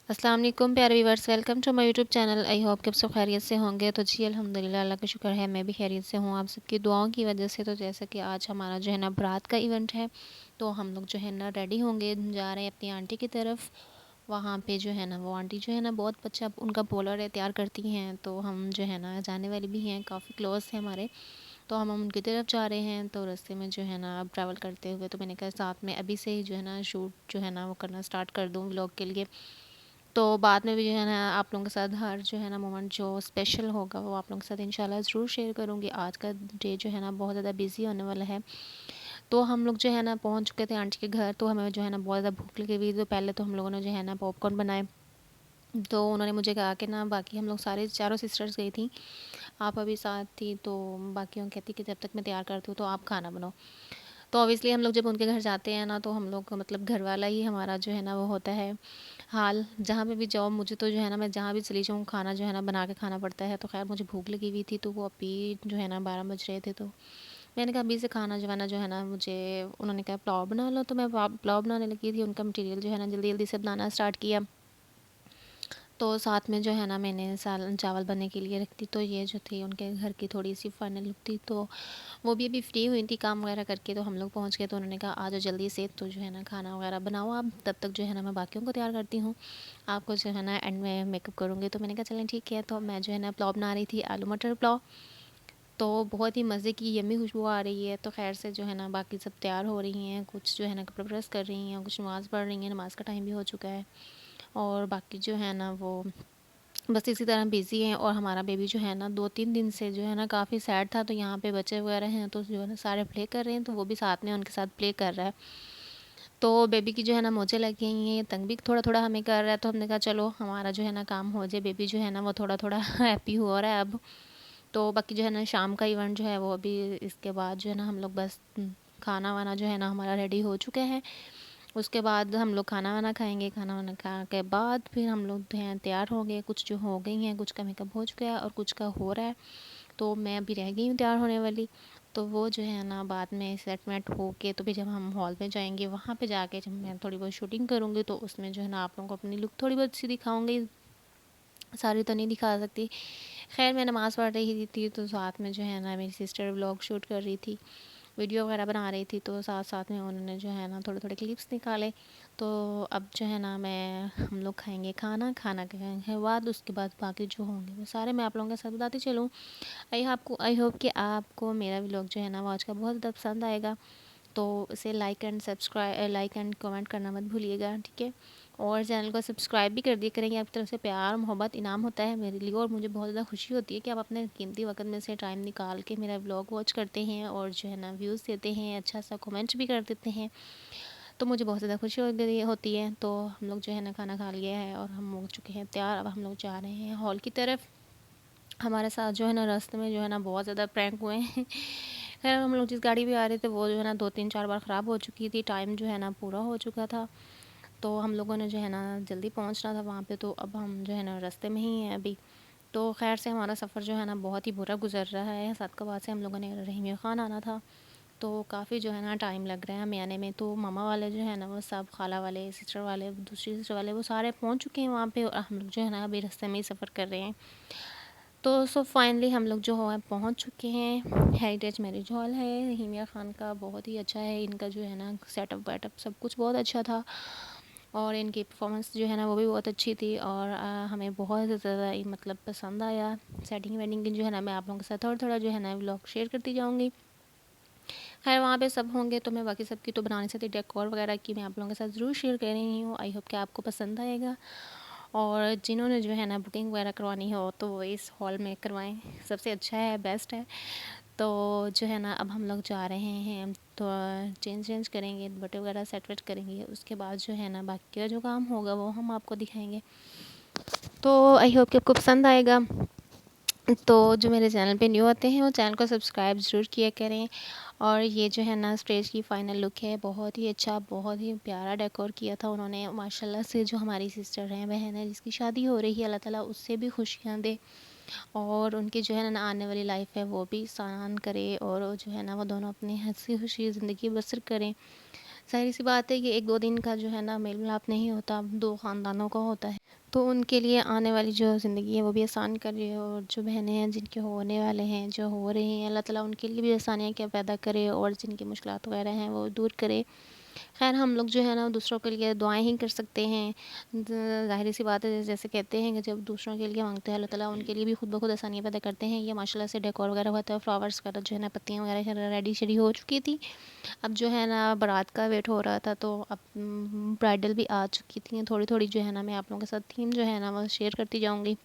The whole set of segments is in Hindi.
अस्सलाम वालेकुम प्यारे viewers, welcome to my YouTube channel. I hope कि आप सब खैरियत से होंगे। तो जी अल्हम्दुलिल्लाह, अल्लाह का शुक्र है, मैं भी खैरियत से हूँ आप सबकी दुआओं की वजह से। तो जैसा कि आज हमारा जो है ना बारात का इवेंट है, तो हम लोग जो है ना रेडी होंगे, जा रहे हैं अपनी आंटी की तरफ। वहाँ पे जो है ना वो आंटी जो है ना बहुत अच्छा उनका पोलर है, तैयार करती हैं। तो हम जो है ना जाने वाले भी हैं, काफ़ी क्लोज़ हैं हमारे। तो हम उनकी तरफ जा रहे हैं। तो रास्ते में जो है ना अब ट्रैवल करते हुए तो मैंने कहा साथ में अभी से ही जो है ना शूट जो है ना वो करना स्टार्ट कर दूँ व्लॉग के लिए। तो बाद में भी जो है ना आप लोगों के साथ हर जो है ना मोमेंट जो स्पेशल होगा वो आप लोगों के साथ इंशाल्लाह ज़रूर शेयर करूँगी। आज का डे जो है ना बहुत ज़्यादा बिजी होने वाला है। तो हम लोग जो है ना पहुंच चुके थे आंटी के घर। तो हमें जो है ना बहुत ज़्यादा भूख लगी हुई। तो पहले तो हम लोगों ने जो है ना पॉपकॉर्न बनाए। तो उन्होंने मुझे कहा कि ना बाकी हम लोग सारे चारों सिस्टर्स गई थी, आप अभी साथ थी, तो बाकियों कहती कि जब तक मैं तैयार करती हूँ तो आप खाना बनाओ। तो ऑब्वियसली हम लोग जब उनके घर जाते हैं ना तो हम लोग मतलब घर वाला ही हमारा जो है ना वो होता है हाल। जहाँ पे भी जाओ मुझे तो जो है ना मैं जहाँ भी चली जाऊँ खाना जो है ना बना के खाना पड़ता है। तो खैर मुझे भूख लगी हुई थी, तो वो अभी जो है ना 12 बज रहे थे। तो मैंने कहा अभी से खाना जो है ना मुझे, उन्होंने कहा पुलाव बना लो। तो मैं पुलाव बनाने लगी थी। उनका मटेरियल जो है ना जल्दी जल्दी से बनाना स्टार्ट किया। तो साथ में जो है ना मैंने सालन चावल बनने के लिए रख दी। तो ये जो थी उनके घर की थोड़ी सी फाइनल लुक थी। तो वो भी अभी फ्री हुई थी काम वगैरह करके। तो हम लोग पहुंच गए। तो उन्होंने कहा आ जाओ जल्दी से, तो जो है ना खाना वगैरह बनाओ आप, तब तक जो है ना मैं बाकियों को तैयार करती हूँ, आपको जो है ना एंड में मेकअप करूँगी। तो मैंने कहा चलें ठीक है। तो मैं जो है ना पुलाव बना रही थी, आलू मटर पुलाव। तो बहुत ही मज़े की यम्मी खुशबू आ रही है। तो खैर से जो है ना बाकी सब तैयार हो रही हैं, कुछ जो है ना कपड़े प्रेस कर रही हैं, कुछ नमाज़ पढ़ रही हैं, नमाज़ का टाइम भी हो चुका है। और बाकी जो है ना वो बस इसी तरह बिज़ी हैं। और हमारा बेबी जो है ना 2-3 दिन से जो है ना काफ़ी सैड था। तो यहाँ पे बच्चे वगैरह हैं तो जो है ना सारे प्ले कर रहे हैं, तो वो भी साथ में उनके साथ प्ले कर रहा है। तो बेबी की जो है ना मोजें लगी हुई हैं, तंग भी थोड़ा थोड़ा हमें कर रहा है। तो हमने कहा चलो हमारा जो है ना काम हो जाए, बेबी जो है ना वो थोड़ा थोड़ा हैप्पी हो रहा है अब। तो बाकी जो है ना शाम का इवेंट जो है वो अभी इसके बाद जो है ना हम लोग बस खाना वाना जो है ना हमारा रेडी हो चुके हैं। उसके बाद हम लोग खाना वाना खाएंगे। खाना वाना खा के बाद फिर हम लोग जो हैं तैयार होंगे। कुछ जो हो गई हैं, कुछ का मेकअप हो चुका है और कुछ का हो रहा है। तो मैं अभी रह गई हूँ तैयार होने वाली। तो वो जो है ना बाद में सेट मेट हो के तो फिर जब हम हॉल में जाएंगे, वहाँ पे जाके जब मैं थोड़ी बहुत शूटिंग करूँगी तो उसमें जो है ना आप लोगों को अपनी लुक थोड़ी बहुत सी दिखाऊंगी, सारी तो नहीं दिखा सकती। खैर मैं नमाज़ पढ़ रही थी तो साथ में जो है ना मेरी सिस्टर व्लॉग शूट कर रही थी, वीडियो वगैरह बना रही थी। तो साथ साथ में उन्होंने जो है ना थोड़े थोड़े क्लिप्स निकाले। तो अब जो है ना हम लोग खाएंगे खाना, खाना खाने के बाद उसके बाद बाकी जो होंगे वो सारे मैं आप लोगों के साथ बताती चलूँ। आई होप कि आपको मेरा व्लॉग जो है ना वो आज का बहुत ज़्यादा पसंद आएगा। तो इसे लाइक एंड कमेंट करना मत भूलिएगा, ठीक है। और चैनल को सब्सक्राइब भी कर दिया करेंगे। आपकी तरफ से प्यार मोहब्बत इनाम होता है मेरे लिए, और मुझे बहुत ज़्यादा खुशी होती है कि आप अपने कीमती वक्त में से टाइम निकाल के मेरा व्लॉग वॉच करते हैं और जो है ना व्यूज़ देते हैं, अच्छा सा कमेंट भी कर देते हैं। तो मुझे बहुत ज़्यादा खुशी होती है। तो हम लोग जो है ना खाना खा लिया है और हम हो चुके हैं तैयार। अब हम लोग जा रहे हैं हॉल की तरफ। हमारे साथ जो है ना रास्ते में जो है ना बहुत ज़्यादा प्रैंक हुए हैं। खैर हम लोग जिस गाड़ी में आ रहे थे वो जो है ना 2-3-4 बार ख़राब हो चुकी थी, टाइम जो है ना पूरा हो चुका था। तो हम लोगों ने जो है ना जल्दी पहुंचना था वहाँ पे। तो अब हम जो है ना रास्ते में ही हैं अभी। तो खैर से हमारा सफ़र जो है ना बहुत ही बुरा गुजर रहा है। सदकाबाद से हम लोगों ने रहीम खान आना था, तो काफ़ी जो है ना टाइम लग रहा है हमें आने में। तो मामा वाले जो है ना वो सब, खाला वाले, सिस्टर वाले, दूसरी सिस्टर वाले, वो सारे पहुँच चुके हैं वहाँ पर। और हम लोग जो है ना अभी रास्ते में ही सफ़र कर रहे हैं। तो सो फाइनली हम लोग जो है पहुंच चुके हैं। हेरिटेज मैरिज हॉल है रहीमिया ख़ान का, बहुत ही अच्छा है इनका जो है ना सेटअप वेटअप सब कुछ बहुत अच्छा था। और इनकी परफॉर्मेंस जो है ना वो भी बहुत अच्छी थी। और हमें बहुत ज़्यादा मतलब पसंद आया। सेटिंग वेटिंग की जो है ना मैं आप लोगों के साथ थोड़ा थोड़ा जो है ना व्लॉग शेयर करती जाऊँगी। खैर वहाँ पे सब होंगे तो मैं बाकी सब की तो बनाने से डेकोर वगैरह की मैं आप लोगों के साथ ज़रूर शेयर कर रही हूँ। आई होप कि आपको पसंद आएगा। और जिन्होंने जो है ना बुकिंग वगैरह करवानी हो तो वो इस हॉल में करवाएं, सबसे अच्छा है, बेस्ट है। तो जो है ना अब हम लोग जा रहे हैं तो चेंज करेंगे, दुपट्टे वगैरह सेट वेट करेंगे। उसके बाद जो है ना बाकी का जो काम होगा वो हम आपको दिखाएंगे। तो आई होप कि आपको पसंद आएगा। तो जो मेरे चैनल पे न्यू आते हैं वो चैनल को सब्सक्राइब ज़रूर किया करें। और ये जो है ना स्टेज की फ़ाइनल लुक है, बहुत ही अच्छा, बहुत ही प्यारा डेकोर किया था उन्होंने माशाल्लाह से। जो हमारी सिस्टर हैं, बहन है, जिसकी शादी हो रही है, अल्लाह ताला उससे भी खुशियाँ दे और उनकी जो है ना आने वाली लाइफ है वो भी आसान करे। और जो है ना वो दोनों अपनी हंसी खुशी ज़िंदगी बसर करें। ज़ाहिर सी बात है कि 1-2 दिन का जो है ना मेल मिलाप नहीं होता, 2 ख़ानदानों का होता है। तो उनके लिए आने वाली जो ज़िंदगी है वो भी आसान करे, और जो बहनें हैं जिनके होने वाले हैं, जो हो रही हैं, अल्लाह ताला उनके लिए भी आसानियाँ क्या पैदा करे और जिनकी मुश्किलात वगैरह हैं वो दूर करे। ख़ैर हम लोग जो है ना दूसरों के लिए दुआएं ही कर सकते हैं। ज़ाहिर सी बात है, जैसे कहते हैं कि जब दूसरों के लिए मांगते हैं अल्लाह ताला उनके लिए भी खुद ब खुद आसानियाँ पैदा करते हैं। ये माशाल्लाह से डेकोर वगैरह होता है, फ्लावर्स वगैरह जो है ना, पत्तियाँ वगैरह रेडी शेडी हो चुकी थी। अब जो है ना बारात का वेट हो रहा था, तो अब ब्राइडल भी आ चुकी थी। थोड़ी थोड़ी जो है ना मैं आप लोगों के साथ थीम जो है ना वो शेयर करती जाऊँगी।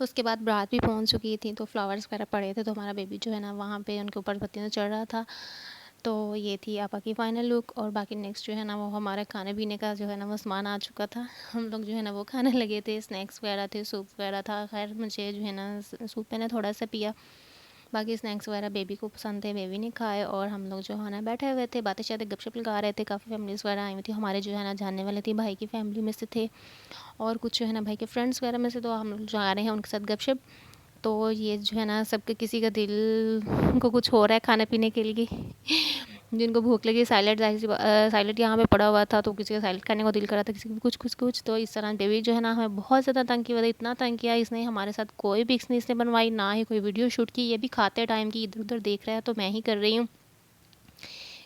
उसके बाद बारात भी पहुंच चुकी थी, तो फ्लावर्स वगैरह पड़े थे, तो हमारा बेबी जो है ना वहाँ पे उनके ऊपर पत्तियाँ चढ़ रहा था। तो ये थी आपा की फ़ाइनल लुक। और बाकी नेक्स्ट जो है ना वो हमारे खाने पीने का जो है ना वो सामान आ चुका था। हम लोग जो है ना वो खाने लगे थे, स्नैक्स वगैरह थे, सूप वगैरह था। खैर मुझे जो है ना सूप मैंने थोड़ा सा पिया, बाकी स्नैक्स वगैरह बेबी को पसंद थे, बेबी ने खाए। और हम लोग जो है ना बैठे हुए थे, बातें शायद गपशप लगा रहे थे। काफ़ी फैमिलीज़ वगैरह आई हुई थी, हमारे जो है ना जानने वाले थी, भाई की फैमिली में से थे और कुछ जो है ना भाई के फ्रेंड्स वगैरह में से। तो हम लोग जो आ रहे हैं उनके साथ गपशप। तो ये जो है ना सबके किसी का दिल को कुछ हो रहा है खाने पीने के लिए। जिनको भूख लगी, सैलेड सैलेड यहाँ पे पड़ा हुआ था, तो किसी का सैलेड खाने को दिल कर रहा था, किसी को कुछ कुछ कुछ। तो इस तरह बेबी जो है ना हमें बहुत ज़्यादा तंग किया, इतना तंग किया इसने, हमारे साथ कोई भी पिक्स नहीं इसने बनवाई, ना ही कोई वीडियो शूट की। ये भी खाते टाइम की इधर उधर देख रहा है, तो मैं ही कर रही हूँ।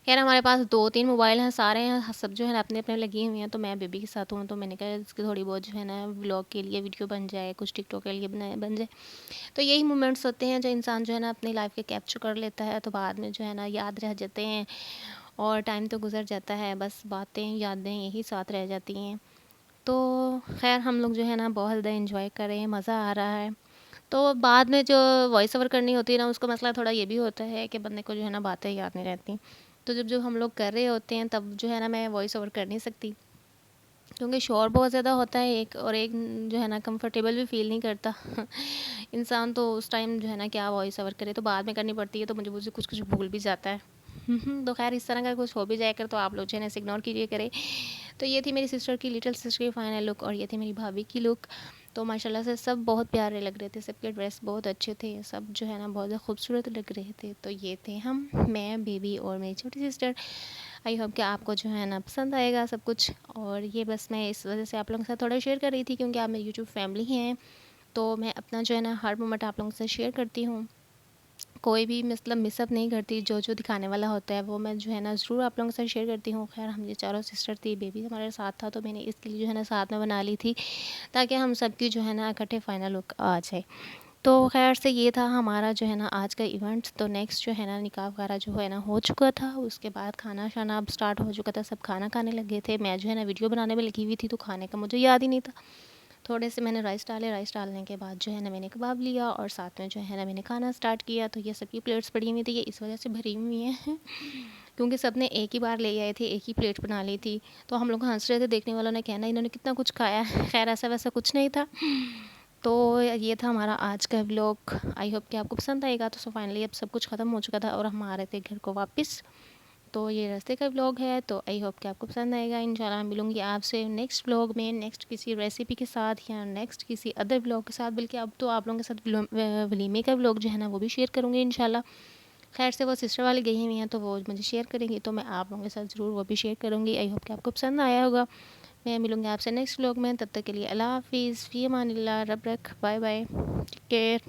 खैर हमारे पास 2-3 मोबाइल हैं, सारे हैं, सब जो है ना अपने अपने लगी हुई हैं। तो मैं बेबी के साथ हूँ, तो मैंने कहा इसकी थोड़ी बहुत जो है ना व्लॉग के लिए वीडियो बन जाए, कुछ टिकटॉक के लिए बन जाए। तो यही मोमेंट्स होते हैं जो इंसान जो है ना अपनी लाइफ के कैप्चर कर लेता है, तो बाद में जो है ना याद रह जाते हैं। और टाइम तो गुजर जाता है, बस बातें यादें यही साथ रह जाती हैं। तो खैर हम लोग जो है ना बहुत ज़्यादा इंजॉय कर रहे हैं, मज़ा आ रहा है। तो बाद में जो वॉइस ओवर करनी होती है ना, उसका मसला थोड़ा ये भी होता है कि बंदे को जो है ना बातें याद नहीं रहती। तो जब हम लोग कर रहे होते हैं तब जो है ना मैं वॉइस ओवर कर नहीं सकती, क्योंकि शोर बहुत ज़्यादा होता है एक, और एक जो है ना कंफर्टेबल भी फ़ील नहीं करता। इंसान तो उस टाइम जो है ना क्या वॉइस ओवर करे, तो बाद में करनी पड़ती है, तो मुझे कुछ कुछ भूल भी जाता है। तो खैर इस तरह का कुछ हो भी जाए कर, तो आप लोग जो है ना इग्नोर कीजिए करें। तो ये थी मेरी सिस्टर की, लिटिल सिस्टर की फ़ाइनल लुक, और ये थी मेरी भाभी की लुक। तो माशाल्लाह से सब बहुत प्यारे लग रहे थे, सबके ड्रेस बहुत अच्छे थे, सब जो है ना बहुत ज़्यादा खूबसूरत लग रहे थे। तो ये थे हम, मैं, बेबी और मेरी छोटी सिस्टर। आई होप कि आपको जो है ना पसंद आएगा सब कुछ। और ये बस मैं इस वजह से आप लोगों के साथ थोड़ा शेयर कर रही थी, क्योंकि आप मेरी यूट्यूब फैमिली हैं, तो मैं अपना जो है ना हर मोमेंट आप लोगों से शेयर करती हूँ। कोई भी मतलब मिसअप नहीं करती, जो जो दिखाने वाला होता है वो मैं जो है ना ज़रूर आप लोगों के साथ शेयर करती हूँ। खैर हम ये चारों सिस्टर थी, बेबी हमारे साथ था, तो मैंने इसके लिए जो है ना साथ में बना ली थी, ताकि हम सबकी जो है ना इकट्ठे फाइनल लुक आ जाए। तो खैर से ये था हमारा जो है ना आज का इवेंट। तो नेक्स्ट जो है ना निकाह वगैरह जो है ना हो चुका था, उसके बाद खाना शाना अब स्टार्ट हो चुका था, सब खाना खाने लगे थे। मैं जो है ना वीडियो बनाने में लगी हुई थी, तो खाने का मुझे याद ही नहीं था। थोड़े से मैंने राइस डाले, राइस डालने के बाद जो है ना मैंने कबाब लिया, और साथ में जो है ना मैंने खाना स्टार्ट किया। तो ये सबकी प्लेट्स पड़ी हुई थी, ये इस वजह से भरी हुई हैं क्योंकि सब ने एक ही बार ले आए थे, एक ही प्लेट बना ली थी। तो हम लोग हंस रहे थे, देखने वालों ने कहना इन्होंने कितना कुछ खाया है। खैर ऐसा वैसा कुछ नहीं था। तो ये था हमारा आज का व्लॉग, आई होप कि आपको पसंद आएगा। तो फाइनली अब सब कुछ ख़त्म हो चुका था और हम आ रहे थे घर को वापस। तो ये रास्ते का व्लॉग है, तो आई होप कि आपको पसंद आएगा। इंशाल्लाह मिलूँगी आपसे नेक्स्ट व्लॉग में, नेक्स्ट किसी रेसिपी के साथ या नेक्स्ट किसी अदर व्लॉग के साथ। बल्कि अब तो आप लोगों के साथ वलीमे का व्लॉग जो है ना वो भी शेयर करूँगी इंशाल्लाह। खैर से वो सिस्टर वाली गई हुई हैं, तो वो मुझे शेयर करेंगी, तो मैं आप लोगों के साथ ज़रूर वो भी शेयर करूँगी। आई होप कि आपको पसंद आया होगा। मैं मिलूँगी आपसे नेक्स्ट व्लॉग में, तब तक के लिए अल्लाह हाफ़िज़, फ़ी अमानिल्लाह, रब रख, बाय बाय, टेक केयर।